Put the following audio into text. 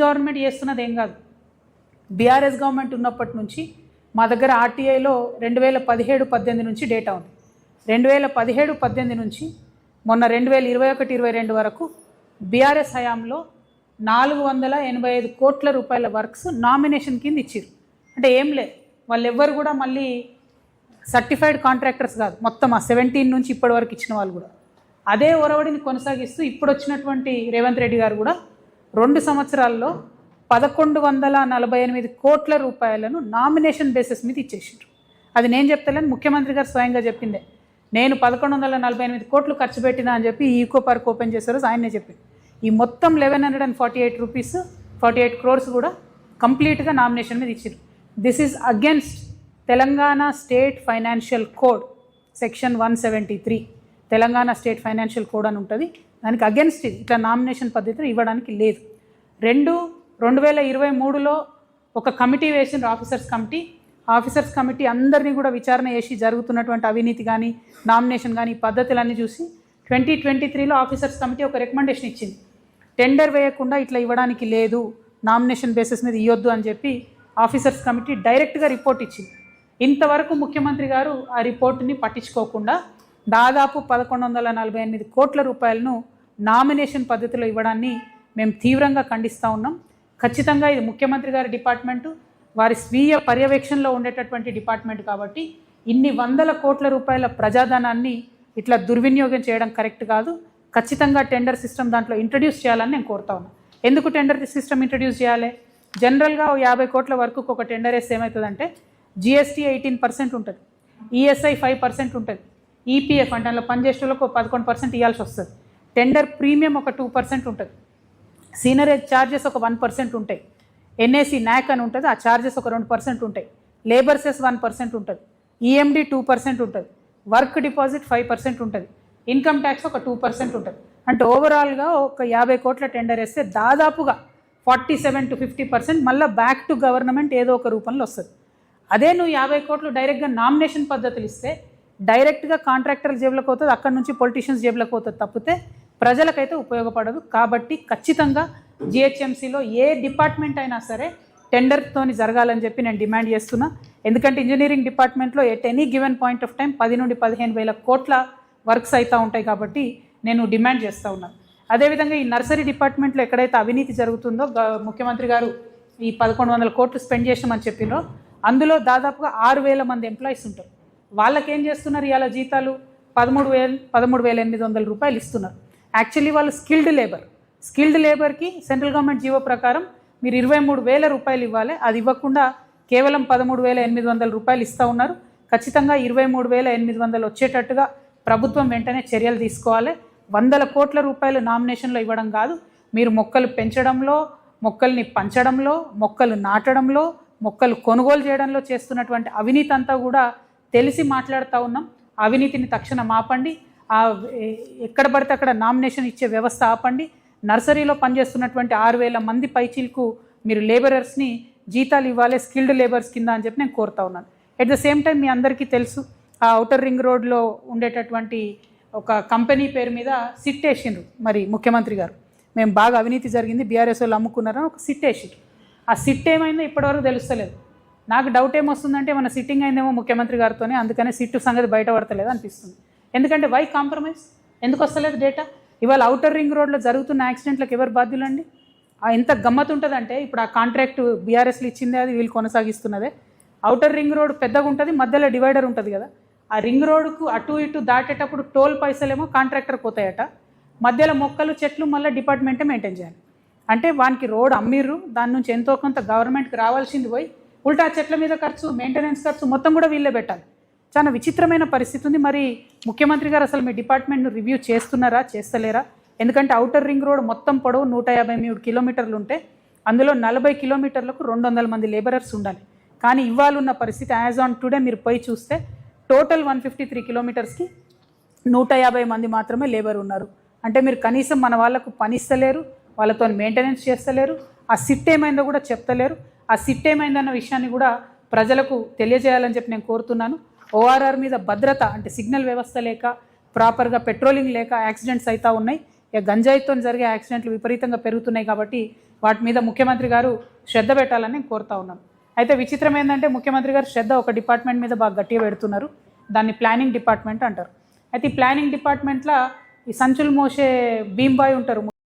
Government చేస్తున్నది ఏం కాదు. బీఆర్ఎస్ గవర్నమెంట్ ఉన్నప్పటి నుంచి మా దగ్గర ఆర్టీఐలో 2017-18 నుంచి డేటా ఉంది. 2017-18 నుంచి మొన్న 2021-22 వరకు బీఆర్ఎస్ హయాంలో 485 కోట్ల రూపాయల వర్క్స్ నామినేషన్ కింద ఇచ్చారు. అంటే ఏం లేదు, వాళ్ళు ఎవ్వరు కూడా మళ్ళీ సర్టిఫైడ్ కాంట్రాక్టర్స్ కాదు, మొత్తం ఆ 17 నుంచి ఇప్పటి వరకు ఇచ్చిన వాళ్ళు కూడా అదే ఒరవడిని కొనసాగిస్తూ ఇప్పుడు వచ్చినటువంటి రేవంత్ రెడ్డి గారు కూడా 2 సంవత్సరాల్లో 1148 కోట్ల రూపాయలను నామినేషన్ బేసిస్ మీద ఇచ్చేసారు. అది నేను చెప్తలేను, ముఖ్యమంత్రి గారు స్వయంగా చెప్పిందే. నేను 1148 కోట్లు ఖర్చు పెట్టినా అని చెప్పి ఈకో పార్క్ ఓపెన్ చేశారు, ఆయనే చెప్పింది. ఈ మొత్తం 1148 crores కూడా కంప్లీట్గా నామినేషన్ మీద ఇచ్చారు. This is against Telangana state financial code section 173. Telangana state financial code అని ఉంటుంది, దానికి అగెన్స్ట్ ఇది. ఇట్లా నామినేషన్ పద్ధతిలో ఇవ్వడానికి లేదు. 2023లో ఒక కమిటీ వేసిన ఆఫీసర్స్ కమిటీ అందరినీ కూడా విచారణ చేసి జరుగుతున్నటువంటి అవినీతి కానీ నామినేషన్ కానీ పద్ధతులన్నీ చూసి 2023లో ఆఫీసర్స్ కమిటీ ఒక రికమెండేషన్ ఇచ్చింది. టెండర్ వేయకుండా ఇట్లా ఇవ్వడానికి లేదు, నామినేషన్ బేసిస్ మీద ఇవ్వద్దు అని చెప్పి ఆఫీసర్స్ కమిటీ డైరెక్ట్గా రిపోర్ట్ ఇచ్చింది. ఇంతవరకు ముఖ్యమంత్రి గారు ఆ రిపోర్టుని పట్టించుకోకుండా దాదాపు 1148 కోట్ల రూపాయలను నామినేషన్ పద్ధతిలో ఇవ్వడాన్ని మేము తీవ్రంగా ఖండిస్తూ ఉన్నాం. ఖచ్చితంగా ఇది ముఖ్యమంత్రి గారి డిపార్ట్మెంటు, వారి స్వీయ పర్యవేక్షణలో ఉండేటటువంటి డిపార్ట్మెంట్ కాబట్టి ఇన్ని వందల కోట్ల రూపాయల ప్రజాధనాన్ని ఇట్లా దుర్వినియోగం చేయడం కరెక్ట్ కాదు. ఖచ్చితంగా టెండర్ సిస్టమ్ దాంట్లో ఇంట్రడ్యూస్ చేయాలని నేను కోరుతా ఉన్నాను. ఎందుకు టెండర్ సిస్టమ్ ఇంట్రడ్యూస్ చేయాలి? జనరల్గా 50 కోట్ల వరకు ఒక టెండర్ వేస్తే ఏమవుతుందంటే జిఎస్టీ 18% ఉంటుంది, ఈఎస్ఐ 5% ఉంటుంది, ఈపీఎఫ్ అంటే అందులో పనిచేసేలకు 11% ఇవ్వాల్సి వస్తుంది, టెండర్ ప్రీమియం ఒక 2% ఉంటుంది, సీనరేజ్ ఛార్జెస్ ఒక 1% ఉంటాయి, ఎన్ఏసి న్యాక్ అని ఉంటుంది, ఆ ఛార్జెస్ ఒక 2% ఉంటాయి, లేబర్ సెస్ 1% ఉంటుంది, ఈఎండి 2% ఉంటుంది, వర్క్ డిపాజిట్ 5% ఉంటుంది, ఇన్కమ్ ట్యాక్స్ ఒక 2% ఉంటుంది. అంటే ఓవరాల్గా ఒక 50 కోట్ల టెండర్ వేస్తే దాదాపుగా 47 to 50% మళ్ళీ బ్యాక్ టు గవర్నమెంట్ ఏదో ఒక రూపంలో వస్తుంది. అదే నువ్వు 50 కోట్లు డైరెక్ట్గా నామినేషన్ పద్ధతులు ఇస్తే డైరెక్ట్గా కాంట్రాక్టర్ జేబులకు అవుతుంది, అక్కడ నుంచి పొలిటీషియన్స్ జేబులకు అవుతుంది తప్పితే ప్రజలకైతే ఉపయోగపడదు. కాబట్టి ఖచ్చితంగా జిహెచ్ఎంసీలో ఏ డిపార్ట్మెంట్ అయినా సరే టెండర్తోని జరగాలని చెప్పి నేను డిమాండ్ చేస్తున్నా. ఎందుకంటే ఇంజనీరింగ్ డిపార్ట్మెంట్లో at any given point of time 10 నుండి 15 వేల కోట్ల వర్క్స్ అవుతూ ఉంటాయి కాబట్టి నేను డిమాండ్ చేస్తూ ఉన్నాను. అదేవిధంగా ఈ నర్సరీ డిపార్ట్మెంట్లో ఎక్కడైతే అవినీతి జరుగుతుందో ముఖ్యమంత్రి గారు ఈ 1100 కోట్లు స్పెండ్ చేసామని చెప్పినో అందులో దాదాపుగా 6,000 మంది ఎంప్లాయీస్ ఉంటారు. వాళ్ళకేం చేస్తున్నారు? ఇవాళ జీతాలు 13,800 రూపాయలు ఇస్తున్నారు. యాక్చువల్లీ వాళ్ళు స్కిల్డ్ లేబర్కి సెంట్రల్ గవర్నమెంట్ జీవో ప్రకారం మీరు 23,000 రూపాయలు ఇవ్వాలి, అది ఇవ్వకుండా కేవలం 13,800 రూపాయలు ఇస్తూ ఉన్నారు. ఖచ్చితంగా 23,800 వచ్చేటట్టుగా ప్రభుత్వం వెంటనే చర్యలు తీసుకోవాలి. 100 కోట్ల రూపాయలు నామినేషన్లో ఇవ్వడం కాదు, మీరు మొక్కలు పెంచడంలో, మొక్కల్ని పంచడంలో, మొక్కలు నాటడంలో, మొక్కలు కొనుగోలు చేయడంలో చేస్తున్నటువంటి అవినీతి అంతా కూడా తెలిసి మాట్లాడుతూ ఉన్నాం. అవినీతిని తక్షణం ఆపండి, ఎక్కడ పడితే అక్కడ నామినేషన్ ఇచ్చే వ్యవస్థ ఆపండి. నర్సరీలో పనిచేస్తున్నటువంటి 6,000 మంది పైచీలకు మీరు లేబరర్స్ని జీతాలు ఇవ్వాలి స్కిల్డ్ లేబర్స్ కింద అని చెప్పి నేను కోరుతా ఉన్నాను. ఎట్ ద సేమ్ టైం మీ అందరికీ తెలుసు, ఆ ఔటర్ రింగ్ రోడ్లో ఉండేటటువంటి ఒక కంపెనీ పేరు మీద సిట్ వేసిండ్రు మరి ముఖ్యమంత్రి గారు. మేము బాగా అవినీతి జరిగింది, బీఆర్ఎస్ వాళ్ళు అమ్ముకున్నారని ఒక సిట్ వేసిండ్రు. ఆ సిట్ ఏమైందో ఇప్పటివరకు తెలుస్తలేదు. నాకు డౌట్ ఏమొస్తుందంటే మన సిట్టింగ్ అయిందేమో ముఖ్యమంత్రి గారితోనే, అందుకనే సిట్టు సంగతి బయటపడతలేదు అనిపిస్తుంది. ఎందుకంటే వై కాంప్రమైజ్? ఎందుకు వస్తలేదు డేటా? ఇవాళ ఔటర్ రింగ్ రోడ్లో జరుగుతున్న యాక్సిడెంట్లకు ఎవరు బాధ్యులండి? ఎంత గమ్మత్ ఉంటుందంటే ఇప్పుడు ఆ కాంట్రాక్ట్ బీఆర్ఎస్లు ఇచ్చిందే, అది వీళ్ళు కొనసాగిస్తున్నదే. ఔటర్ రింగ్ రోడ్ పెద్దగా ఉంటుంది, మధ్యలో డివైడర్ ఉంటుంది కదా, ఆ రింగ్ రోడ్కు అటు ఇటు దాటేటప్పుడు టోల్ పైసలేమో కాంట్రాక్టర్ పోతాయట, మధ్యలో మొక్కలు చెట్లు మళ్ళీ డిపార్ట్మెంటే మెయింటైన్ చేయాలి. అంటే వానికి రోడ్ అమ్మిర్రు, దాని నుంచి ఎంతో కొంత గవర్నమెంట్కి రావాల్సింది పోయి ఉల్టా చెట్ల మీద ఖర్చు, మెయింటెనెన్స్ ఖర్చు మొత్తం కూడా వీళ్ళే పెట్టాలి. చాలా విచిత్రమైన పరిస్థితి ఉంది. మరి ముఖ్యమంత్రి గారు అసలు మీ డిపార్ట్మెంట్ను రివ్యూ చేస్తున్నారా, చేస్తలేరా? ఎందుకంటే ఔటర్ రింగ్ రోడ్ మొత్తం పొడవు 153 కిలోమీటర్లు ఉంటే అందులో 40 కిలోమీటర్లకు 200 మంది లేబరర్స్ ఉండాలి. కానీ ఇవాళ ఉన్న పరిస్థితి యాజ్ ఆన్ టుడే మీరు పోయి చూస్తే టోటల్ 153 కిలోమీటర్స్కి 150 మంది మాత్రమే లేబర్ ఉన్నారు. అంటే మీరు కనీసం మన వాళ్ళకు పని ఇస్తలేరు, వాళ్ళతో మెయింటెనెన్స్ చేస్తలేరు, ఆ సిట్ ఏమైందో కూడా చెప్తలేరు. ఆ సిట్ ఏమైందన్న విషయాన్ని కూడా ప్రజలకు తెలియజేయాలని చెప్పి నేను కోరుతున్నాను. ఓఆర్ఆర్ మీద భద్రత అంటే సిగ్నల్ వ్యవస్థ లేక, ప్రాపర్గా పెట్రోలింగ్ లేక యాక్సిడెంట్స్ అవుతూ ఉన్నాయి. ఇక గంజాయితో జరిగే యాక్సిడెంట్లు విపరీతంగా పెరుగుతున్నాయి. కాబట్టి వాటి మీద ముఖ్యమంత్రి గారు శ్రద్ధ పెట్టాలని నేను కోరుతా ఉన్నాను. అయితే విచిత్రం ఏంటంటే ముఖ్యమంత్రి గారు శ్రద్ధ ఒక డిపార్ట్మెంట్ మీద బాగా గట్టిగా పెడుతున్నారు, దాన్ని ప్లానింగ్ డిపార్ట్మెంట్ అంటారు. అయితే ఈ ప్లానింగ్ డిపార్ట్మెంట్లో ఈ సంచులు మోసే భీమ్బాయ్ ఉంటారు,